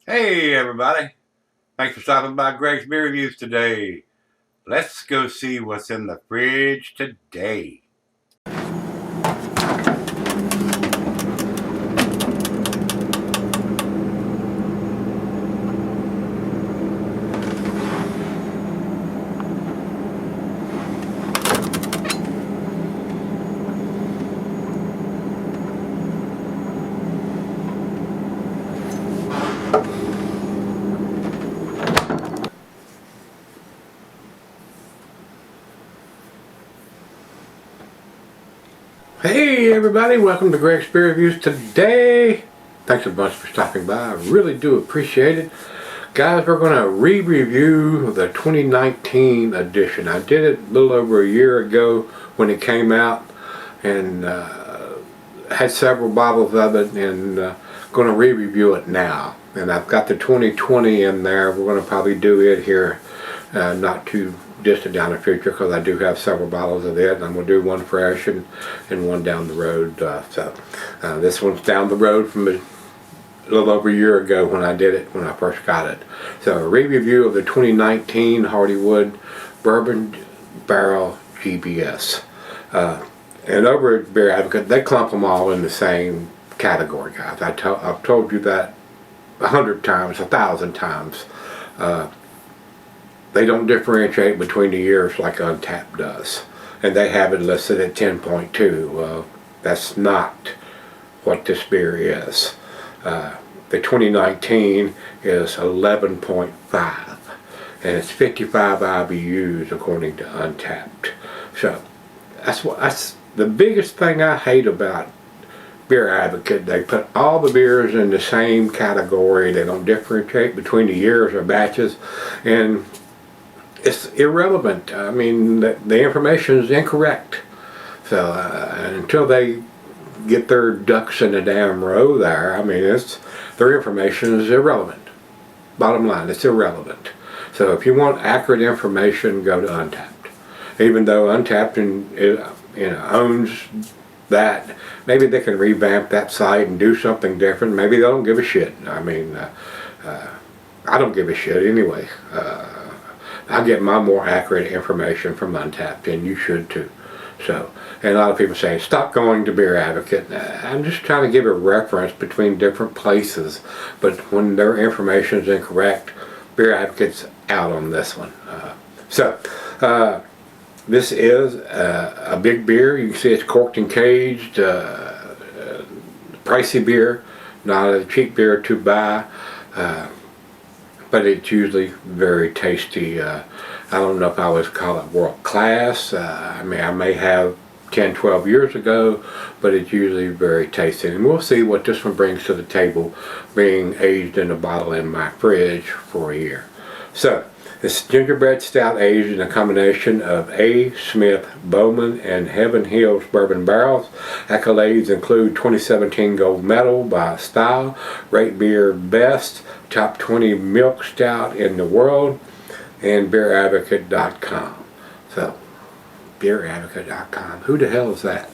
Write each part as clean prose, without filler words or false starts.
Hey everybody, thanks for stopping by Gregsbeerreviews today. Let's go see what's in the fridge today. Hey everybody, welcome to Gregsbeerreviews today. Thanks a bunch for stopping by, I really do appreciate it. Guys, we're going to re-review the 2019 edition. I did it a little over a year ago when it came out, and had several bottles of it, and going to re-review it now. And I've got the 2020 in there. We're going to probably do it here not too distant down the future, because I do have several bottles of it, and I'm going to do one fresh and one down the road. This one's down the road from a little over a year ago when I did it, when I first got it. So a re-review of the 2019 Hardywood Bourbon Barrel GBS. And over at Beer Advocate, they clump them all in the same category, guys. I've told you that 100 times, 1,000 times. They don't differentiate between the years like Untapped does. And they have it listed at 10.2. That's not what this beer is. The 2019 is 11.5. And it's 55 IBUs according to Untapped. So that's the biggest thing I hate about Beer Advocate. They put all the beers in the same category. They don't differentiate between the years or batches, and it's irrelevant. I mean, the information is incorrect. So until they get their ducks in a damn row there, I mean, their information is irrelevant. Bottom line, it's irrelevant. So if you want accurate information, go to Untapped. Even though Untapped owns that, maybe they can revamp that site and do something different. Maybe they don't give a shit. I mean, I don't give a shit anyway. I get my more accurate information from Untapped, and you should too. So, and a lot of people say, stop going to Beer Advocate. I'm just trying to give a reference between different places, but when their information is incorrect, Beer Advocate's out on this one. This is a big beer. You can see it's corked and caged, pricey beer, not a cheap beer to buy. But it's usually very tasty. I don't know if I would call it world class. I mean, I may have 10, 12 years ago, but it's usually very tasty. And we'll see what this one brings to the table, being aged in a bottle in my fridge for a year. So, this gingerbread stout aged in a combination of A. Smith, Bowman, and Heaven Hills bourbon barrels. Accolades include 2017 gold medal by Style, Rate Beer Best, top 20 milk stout in the world, and beeradvocate.com. So, beeradvocate.com. Who the hell is that?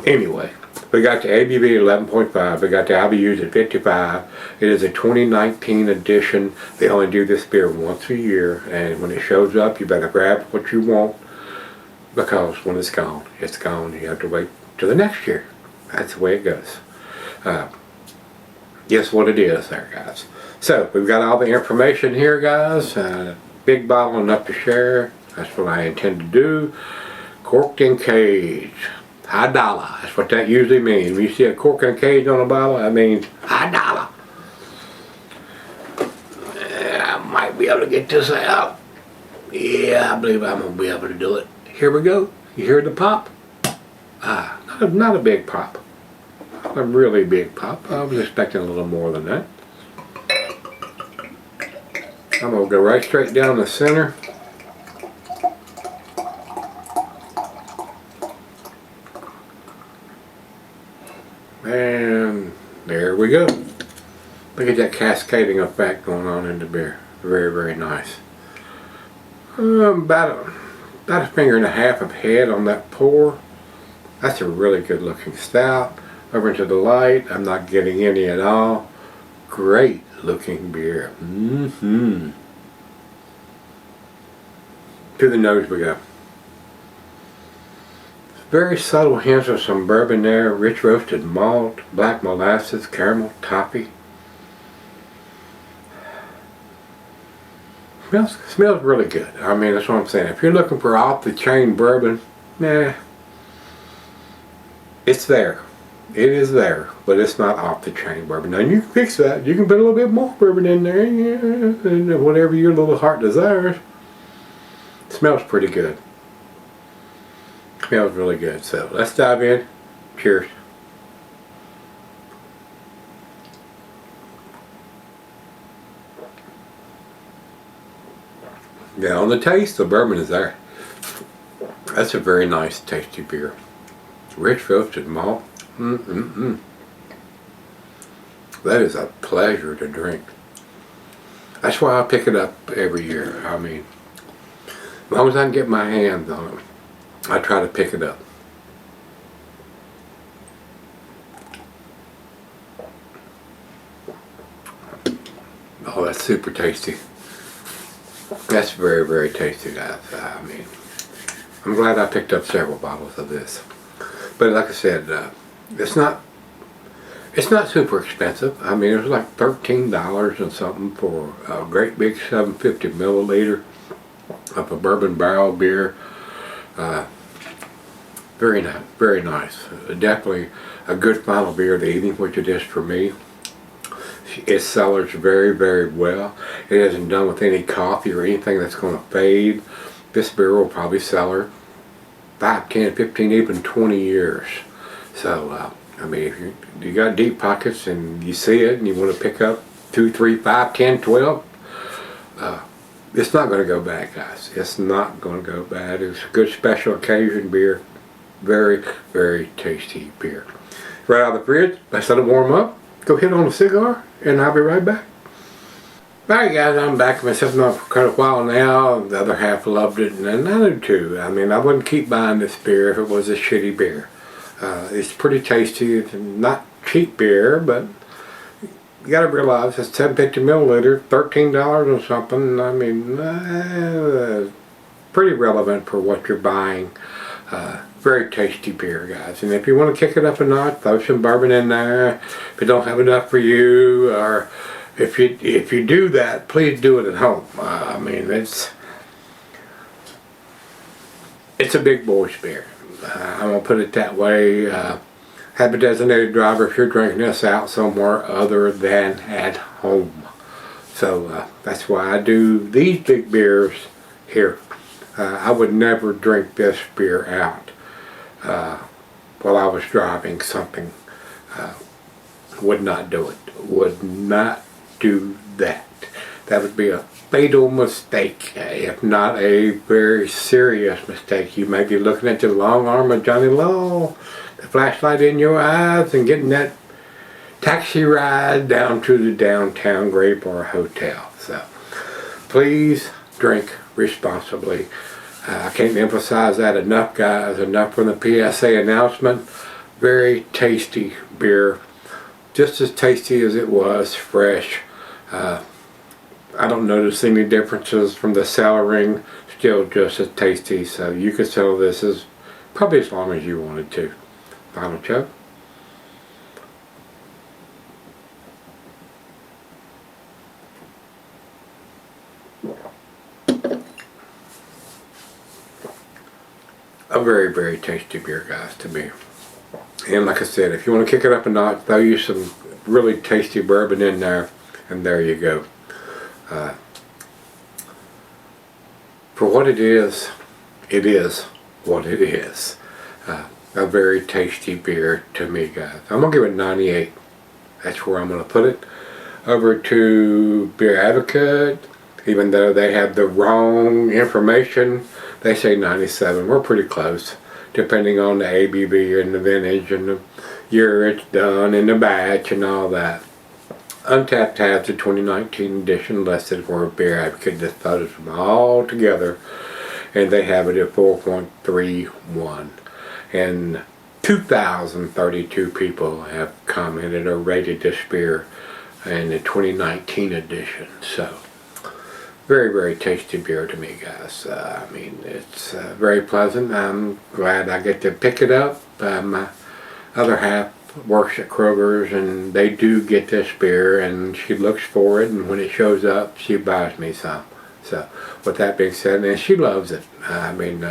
Anyway, we got the ABV at 11.5. We got the IBUs at 55. It is a 2019 edition. They only do this beer once a year, and when it shows up, you better grab what you want, because when it's gone, it's gone. You have to wait till the next year. That's the way it goes. Guess what it is there, guys. So, we've got all the information here, guys. Big bottle enough to share. That's what I intend to do. Corked and caged. High dollar. That's what that usually means. When you see a cork and a cage on a bottle, that means high dollar. I might be able to get this out. Yeah, I believe I'm going to be able to do it. Here we go. You hear the pop? Not a big pop. A really big pop. I was expecting a little more than that. I'm going to go right straight down the center. And there we go. Look at that cascading effect going on in the beer. Very, very nice. About a finger and a half of head on that pour. That's a really good looking stout. Over into the light, I'm not getting any at all. great looking beer. To the nose we go. Very subtle hints of some bourbon there, rich roasted malt, black molasses, caramel, toffee. Smells really good. I mean, that's what I'm saying. If you're looking for off the chain bourbon, nah, it's there. It is there, but it's not off the chain bourbon. Now you can fix that. You can put a little bit more bourbon in there, and whatever your little heart desires. It smells pretty good. Smells really good. So let's dive in. Cheers. Yeah, on the taste, the bourbon is there. That's a very nice, tasty beer. Rich roasted malt. That is a pleasure to drink. That's why I pick it up every year. I mean, as long as I can get my hands on it, I try to pick it up. Oh, that's super tasty. That's very, very tasty, guys. I mean, I'm glad I picked up several bottles of this. But like I said, it's not super expensive. I mean, it was like $13 and something for a great big 750 milliliter of a bourbon barrel beer. Very nice, very nice. Definitely a good final beer of the evening, which it is for me. It cellars very, very well. It isn't done with any coffee or anything that's going to fade. This beer will probably cellar 5, 10, 15, even 20 years. So, I mean, if you got deep pockets and you see it and you want to pick up 2, 3, 5, 10, 12, it's not going to go bad, guys. It's not going to go bad. It's a good special occasion beer. Very, very tasty beer. Right out of the fridge, let's let it warm up. Go hit on a cigar, and I'll be right back. Alright guys, I'm back. I've been sitting on for quite a while now. The other half loved it, and I do too. I mean, I wouldn't keep buying this beer if it was a shitty beer. It's pretty tasty. It's not cheap beer, but you gotta realize it's 750 milliliter, $13 or something. I mean, pretty relevant for what you're buying. Very tasty beer, guys. And if you want to kick it up a notch, throw some bourbon in there. If you don't have enough for you, or if you do that, please do it at home. I mean, it's a big boy's beer. I'm gonna put it that way. Have a designated driver if you're drinking this out somewhere other than at home. So that's why I do these big beers here. I would never drink this beer out while I was driving something. Would not do it. Would not do that. That would be a fatal mistake, if not a very serious mistake. You may be looking at the long arm of Johnny Law, the flashlight in your eyes, and getting that taxi ride down to the downtown Gregsbeerreviews hotel. So please drink responsibly. I can't emphasize that enough, guys. Enough from the PSA announcement. Very tasty beer. Just as tasty as it was fresh. I don't notice any differences from the cellaring. Still just as tasty. So you could sell this as probably as long as you wanted to. Final chug. A very, very tasty beer, guys, to me. And like I said, if you want to kick it up a notch, throw you some really tasty bourbon in there, and there you go. For what it is what it is. A very tasty beer to me, guys. I'm going to give it 98. That's where I'm going to put it. Over to Beer Advocate, even though they have the wrong information, they say 97. We're pretty close, depending on the ABV and the vintage and the year it's done and the batch and all that. Untapped has the 2019 edition listed for Beer Advocate. Just photos them all together, and they have it at 4.31. And 2,032 people have commented or rated this beer in the 2019 edition. So very, very tasty beer to me, guys. I mean, it's very pleasant. I'm glad I get to pick it up. My other half works at Kroger's, and they do get this beer, and she looks for it, and when it shows up, she buys me some. So with that being said, and she loves it. I mean,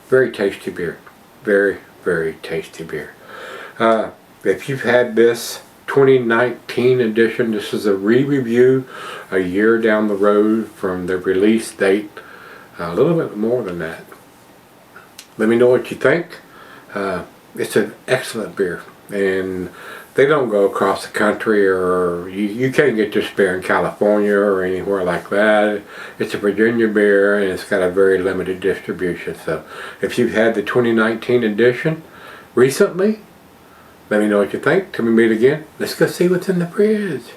very tasty beer. Very, very tasty beer. If you've had this 2019 edition, this is a re-review a year down the road from the release date, a little bit more than that. Let me know what you think. It's an excellent beer, and they don't go across the country, or you can't get this beer in California or anywhere like that. It's a Virginia beer, and it's got a very limited distribution. So if you've had the 2019 edition recently, let me know what you think. Till we meet again, let's go see what's in the fridge.